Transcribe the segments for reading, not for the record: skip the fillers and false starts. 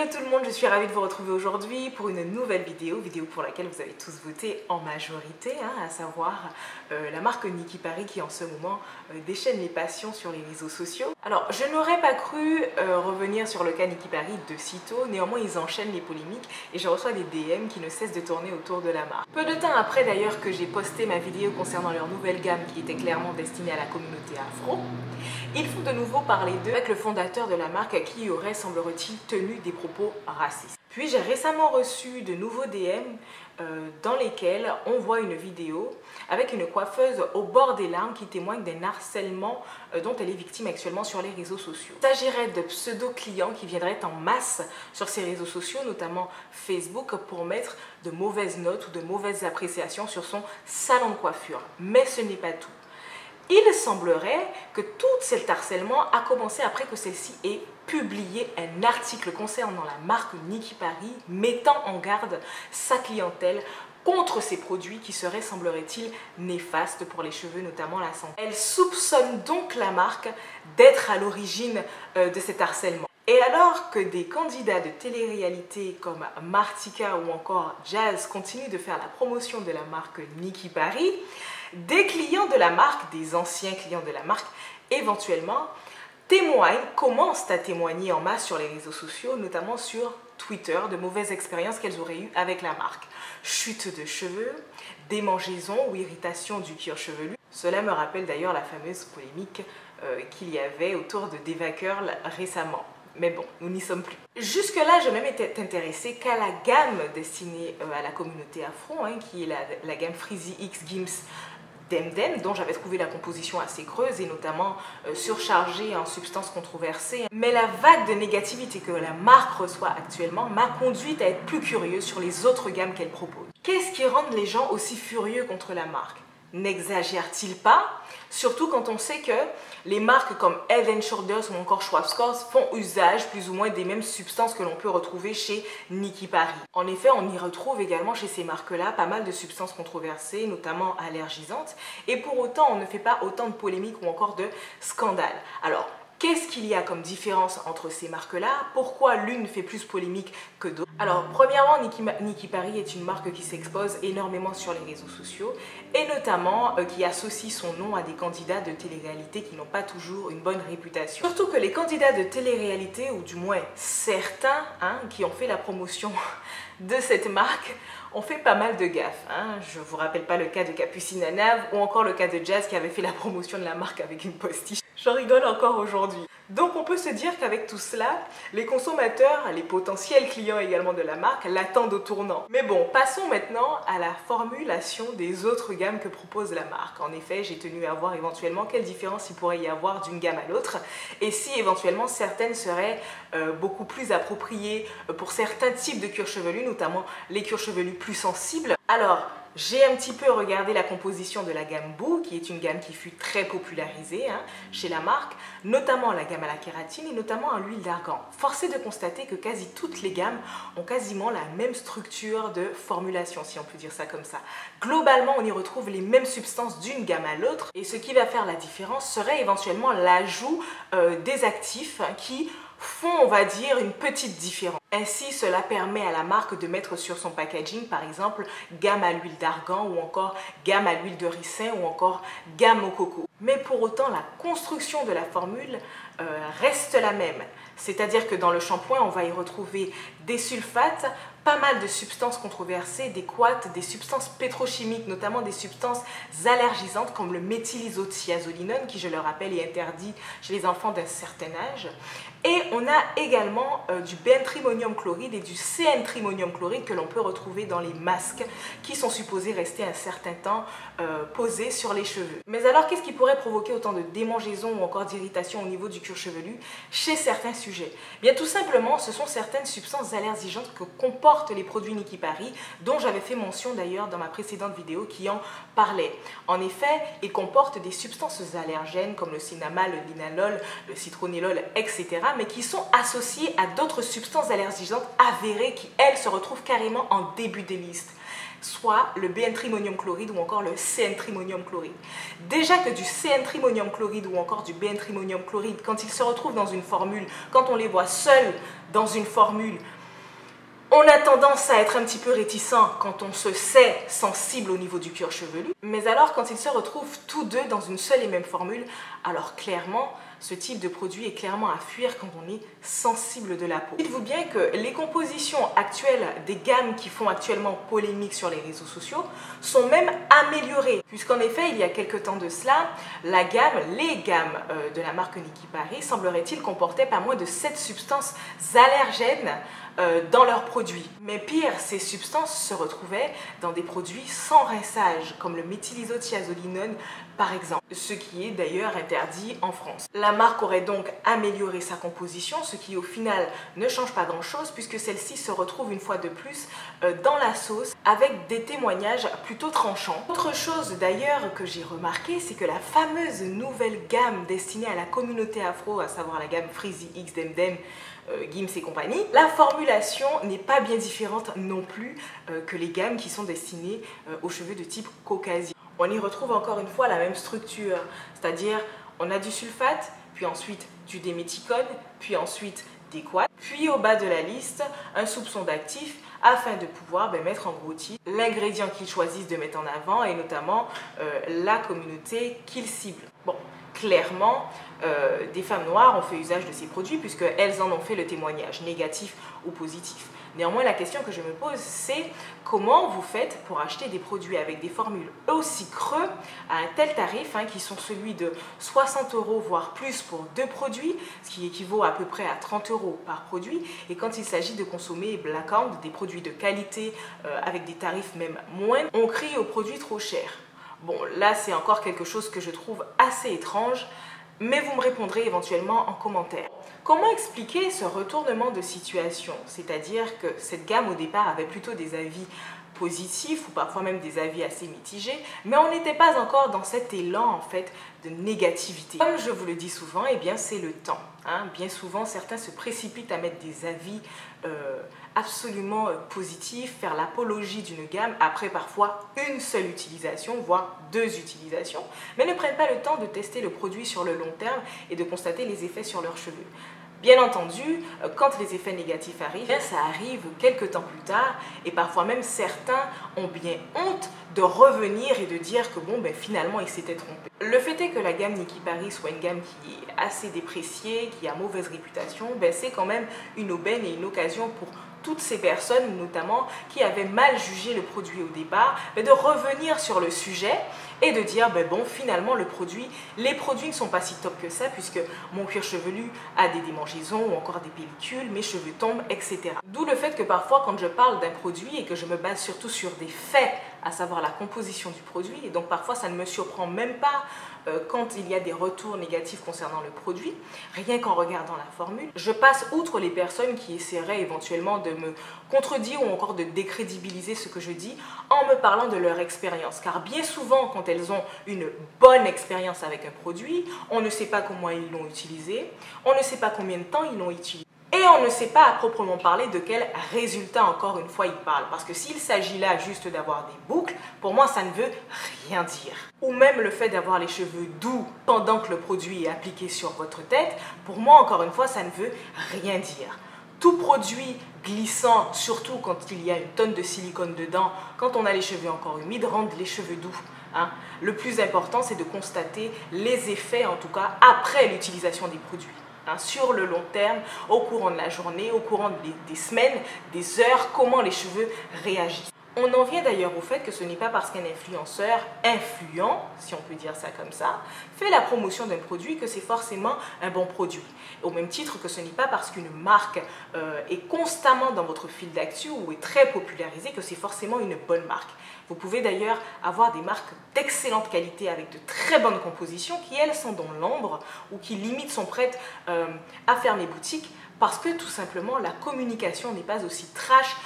Hello tout le monde, je suis ravie de vous retrouver aujourd'hui pour une nouvelle vidéo pour laquelle vous avez tous voté en majorité, à savoir la marque Niki Paris qui en ce moment déchaîne les passions sur les réseaux sociaux. Alors je n'aurais pas cru revenir sur le cas Niki Paris de sitôt, néanmoins ils enchaînent les polémiques et je reçois des DM qui ne cessent de tourner autour de la marque. Peu de temps après d'ailleurs que j'ai posté ma vidéo concernant leur nouvelle gamme qui était clairement destinée à la communauté afro, ils font de nouveau parler d'eux avec le fondateur de la marque qui aurait, semblerait-il, tenu des propos racistes. Puis j'ai récemment reçu de nouveaux DM dans lesquels on voit une vidéo avec une coiffeuse au bord des larmes qui témoigne d'un harcèlement dont elle est victime actuellement sur les réseaux sociaux. Il s'agirait de pseudo-clients qui viendraient en masse sur ces réseaux sociaux, notamment Facebook, pour mettre de mauvaises notes ou de mauvaises appréciations sur son salon de coiffure. Mais ce n'est pas tout. Il semblerait que tout cet harcèlement a commencé après que celle-ci ait publié un article concernant la marque Niki Paris mettant en garde sa clientèle contre ces produits qui seraient, semblerait-il, néfastes pour les cheveux, notamment la santé. Elle soupçonne donc la marque d'être à l'origine de cet harcèlement. Et alors que des candidats de télé-réalité comme Martika ou encore Jazz continuent de faire la promotion de la marque Niki Paris, des clients de la marque, des anciens clients de la marque, éventuellement, commencent à témoigner en masse sur les réseaux sociaux, notamment sur Twitter, de mauvaises expériences qu'elles auraient eues avec la marque. Chute de cheveux, démangeaisons ou irritation du cuir chevelu. Cela me rappelle d'ailleurs la fameuse polémique qu'il y avait autour de Deva Curl récemment. Mais bon, nous n'y sommes plus. Jusque-là, je même été intéressée qu'à la gamme destinée à la communauté afro, qui est la gamme Freezy X Gims Demdem, dont j'avais trouvé la composition assez creuse et notamment surchargée en substances controversées. Mais la vague de négativité que la marque reçoit actuellement m'a conduite à être plus curieuse sur les autres gammes qu'elle propose. Qu'est-ce qui rend les gens aussi furieux contre la marque? N'exagère-t-il pas? Surtout quand on sait que les marques comme Head & Shoulders ou encore Schwarzkopf font usage plus ou moins des mêmes substances que l'on peut retrouver chez Niki Paris. En effet, on y retrouve également chez ces marques-là pas mal de substances controversées, notamment allergisantes, et pour autant on ne fait pas autant de polémiques ou encore de scandales. Alors, qu'est-ce qu'il y a comme différence entre ces marques-là? Pourquoi l'une fait plus polémique que d'autres? Alors, premièrement, Niki Paris est une marque qui s'expose énormément sur les réseaux sociaux et notamment qui associe son nom à des candidats de télé-réalité qui n'ont pas toujours une bonne réputation. Surtout que les candidats de télé-réalité, ou du moins certains qui ont fait la promotion de cette marque, ont fait pas mal de gaffes. Je ne vous rappelle pas le cas de Capucine Anave ou encore le cas de Jazz qui avait fait la promotion de la marque avec une postiche. J'en rigole encore aujourd'hui. Donc on peut se dire qu'avec tout cela, les consommateurs, les potentiels clients également de la marque, l'attendent au tournant. Mais bon, passons maintenant à la formulation des autres gammes que propose la marque. En effet, j'ai tenu à voir éventuellement quelle différence il pourrait y avoir d'une gamme à l'autre et si éventuellement certaines seraient beaucoup plus appropriées pour certains types de cuir chevelu, notamment les cuirs chevelus plus sensibles. Alors, j'ai un petit peu regardé la composition de la gamme Boo, qui est une gamme qui fut très popularisée chez la marque, notamment la gamme à la kératine et notamment à l'huile d'argan. Force est de constater que quasi toutes les gammes ont quasiment la même structure de formulation, si on peut dire ça comme ça. Globalement, on y retrouve les mêmes substances d'une gamme à l'autre et ce qui va faire la différence serait éventuellement l'ajout des actifs qui font, on va dire, une petite différence. Ainsi, cela permet à la marque de mettre sur son packaging, par exemple, gamme à l'huile d'argan ou encore gamme à l'huile de ricin ou encore gamme au coco. Mais pour autant, la construction de la formule reste la même. C'est-à-dire que dans le shampoing, on va y retrouver des sulfates, pas mal de substances controversées, des quats, des substances pétrochimiques, notamment des substances allergisantes comme le méthylisothiazolinone, qui je le rappelle est interdit chez les enfants d'un certain âge. Et on a également du benztrimonium chloride et du cn-trimonium chloride que l'on peut retrouver dans les masques qui sont supposés rester un certain temps posés sur les cheveux. Mais alors, qu'est-ce qui pourrait provoquer autant de démangeaisons ou encore d'irritation au niveau du cuir chevelu chez certains sujets? Bien tout simplement, ce sont certaines substances allergisantes que comportent comporte les produits Niki Paris, dont j'avais fait mention d'ailleurs dans ma précédente vidéo qui en parlait. En effet, il comporte des substances allergènes comme le cinnamol, le linalol, le citronellol, etc. mais qui sont associées à d'autres substances allergisantes avérées qui, elles, se retrouvent carrément en début des listes, soit le BN-trimonium chloride ou encore le CN-trimonium chloride. Déjà que du CN-trimonium chloride ou encore du BN-trimonium chloride, quand ils se retrouvent dans une formule, quand on les voit seuls dans une formule, on a tendance à être un petit peu réticent quand on se sait sensible au niveau du cuir chevelu. Mais alors quand ils se retrouvent tous deux dans une seule et même formule, alors clairement, ce type de produit est clairement à fuir quand on est sensible de la peau. Dites-vous bien que les compositions actuelles des gammes qui font actuellement polémique sur les réseaux sociaux sont même améliorées. Puisqu'en effet, il y a quelques temps de cela, les gammes de la marque Niki Paris, semblerait-il, comportaient pas moins de 7 substances allergènes dans leurs produits. Mais pire, ces substances se retrouvaient dans des produits sans rinçage, comme le méthylisothiazolinone par exemple, ce qui est d'ailleurs interdit en France. La marque aurait donc amélioré sa composition, ce qui au final ne change pas grand-chose puisque celle-ci se retrouve une fois de plus dans la sauce avec des témoignages plutôt tranchants. Autre chose d'ailleurs que j'ai remarqué, c'est que la fameuse nouvelle gamme destinée à la communauté afro, à savoir la gamme Freezy X Demdem, Gims et compagnie, la formulation n'est pas bien différente non plus que les gammes qui sont destinées aux cheveux de type caucasien. On y retrouve encore une fois la même structure, c'est-à-dire on a du sulfate, puis ensuite du déméthicone, puis ensuite des quats, puis au bas de la liste, un soupçon d'actif afin de pouvoir mettre en gros titre l'ingrédient qu'ils choisissent de mettre en avant et notamment la communauté qu'ils ciblent. Bon, clairement, des femmes noires ont fait usage de ces produits puisqu'elles en ont fait le témoignage, négatif ou positif. Néanmoins, la question que je me pose, c'est comment vous faites pour acheter des produits avec des formules aussi creux à un tel tarif, qui sont celui de 60 €, voire plus pour 2 produits, ce qui équivaut à peu près à 30 € par produit. Et quand il s'agit de consommer Blackout, des produits de qualité avec des tarifs même moindres, on crie aux produits trop chers. Bon, là, c'est encore quelque chose que je trouve assez étrange, mais vous me répondrez éventuellement en commentaire. Comment expliquer ce retournement de situation? C'est-à-dire que cette gamme au départ avait plutôt des avis positifs ou parfois même des avis assez mitigés, mais on n'était pas encore dans cet élan en fait de négativité. Comme je vous le dis souvent, eh bien c'est le temps. Bien souvent, certains se précipitent à mettre des avis absolument positifs, faire l'apologie d'une gamme après parfois une seule utilisation, voire 2 utilisations, mais ne prennent pas le temps de tester le produit sur le long terme et de constater les effets sur leurs cheveux. Bien entendu, quand les effets négatifs arrivent, ça arrive quelques temps plus tard et parfois même certains ont bien honte de revenir et de dire que bon, finalement ils s'étaient trompés. Le fait est que la gamme Niki Paris soit une gamme qui est assez dépréciée, qui a mauvaise réputation, c'est quand même une aubaine et une occasion pour toutes ces personnes, notamment, qui avaient mal jugé le produit au départ, de revenir sur le sujet et de dire, bon, finalement, les produits ne sont pas si top que ça, puisque mon cuir chevelu a des démangeaisons ou encore des pellicules, mes cheveux tombent, etc. D'où le fait que parfois, quand je parle d'un produit et que je me base surtout sur des faits, à savoir la composition du produit, et donc parfois ça ne me surprend même pas quand il y a des retours négatifs concernant le produit, rien qu'en regardant la formule, je passe outre les personnes qui essaieraient éventuellement de me contredire ou encore de décrédibiliser ce que je dis en me parlant de leur expérience. Car bien souvent, quand elles ont une bonne expérience avec un produit, on ne sait pas comment ils l'ont utilisé, on ne sait pas combien de temps ils l'ont utilisé. Et on ne sait pas à proprement parler de quel résultat, encore une fois, il parle. Parce que s'il s'agit là juste d'avoir des boucles, pour moi, ça ne veut rien dire. Ou même le fait d'avoir les cheveux doux pendant que le produit est appliqué sur votre tête, pour moi, encore une fois, ça ne veut rien dire. Tout produit glissant, surtout quand il y a une tonne de silicone dedans, quand on a les cheveux encore humides, rend les cheveux doux. Le plus important, c'est de constater les effets, en tout cas, après l'utilisation des produits. Sur le long terme, au courant de la journée, au courant des semaines, des heures, comment les cheveux réagissent. On en vient d'ailleurs au fait que ce n'est pas parce qu'un influenceur influent, si on peut dire ça comme ça, fait la promotion d'un produit que c'est forcément un bon produit. Au même titre que ce n'est pas parce qu'une marque est constamment dans votre fil d'actu ou est très popularisée que c'est forcément une bonne marque. Vous pouvez d'ailleurs avoir des marques d'excellente qualité avec de très bonnes compositions qui, elles, sont dans l'ombre ou qui limite sont prêtes à fermer boutique parce que tout simplement la communication n'est pas aussi trash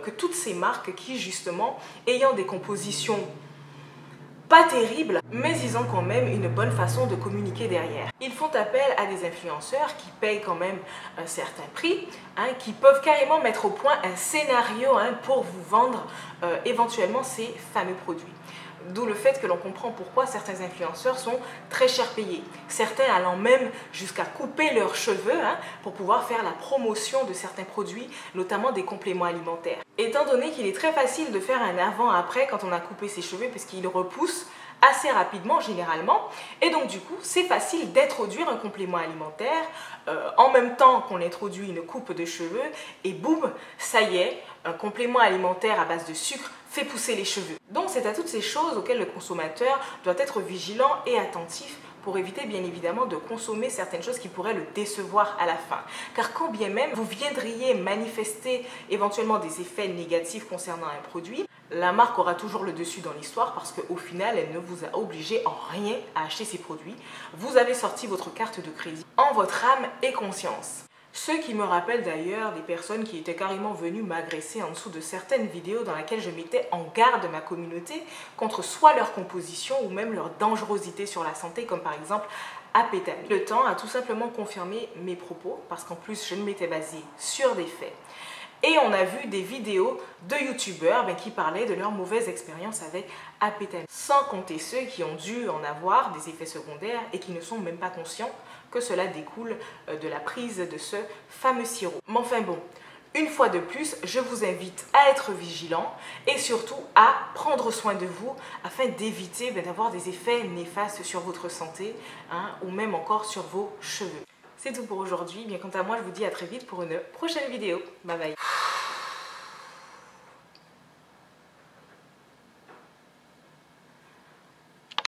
que toutes ces marques qui justement, ayant des compositions pas terribles, mais ils ont quand même une bonne façon de communiquer derrière. Ils font appel à des influenceurs qui payent quand même un certain prix, qui peuvent carrément mettre au point un scénario pour vous vendre éventuellement ces fameux produits. D'où le fait que l'on comprend pourquoi certains influenceurs sont très cher payés. Certains allant même jusqu'à couper leurs cheveux pour pouvoir faire la promotion de certains produits, notamment des compléments alimentaires. Étant donné qu'il est très facile de faire un avant-après quand on a coupé ses cheveux, puisqu'ils repoussent assez rapidement généralement, et donc du coup c'est facile d'introduire un complément alimentaire en même temps qu'on introduit une coupe de cheveux et boum, ça y est, un complément alimentaire à base de sucre fait pousser les cheveux. Donc c'est à toutes ces choses auxquelles le consommateur doit être vigilant et attentif pour éviter bien évidemment de consommer certaines choses qui pourraient le décevoir à la fin. Car quand bien même vous viendriez manifester éventuellement des effets négatifs concernant un produit, la marque aura toujours le dessus dans l'histoire parce qu'au final, elle ne vous a obligé en rien à acheter ces produits. Vous avez sorti votre carte de crédit en votre âme et conscience. Ce qui me rappelle d'ailleurs des personnes qui étaient carrément venues m'agresser en dessous de certaines vidéos dans lesquelles je mettais en garde ma communauté contre soit leur composition ou même leur dangerosité sur la santé, comme par exemple Apétamine. Le temps a tout simplement confirmé mes propos parce qu'en plus je ne m'étais basée sur des faits. Et on a vu des vidéos de youtubeurs qui parlaient de leur mauvaise expérience avec Apétamine. Sans compter ceux qui ont dû en avoir des effets secondaires et qui ne sont même pas conscients que cela découle de la prise de ce fameux sirop. Mais enfin bon, une fois de plus, je vous invite à être vigilant et surtout à prendre soin de vous afin d'éviter d'avoir des effets néfastes sur votre santé ou même encore sur vos cheveux. C'est tout pour aujourd'hui. Quant à moi, je vous dis à très vite pour une prochaine vidéo. Bye bye.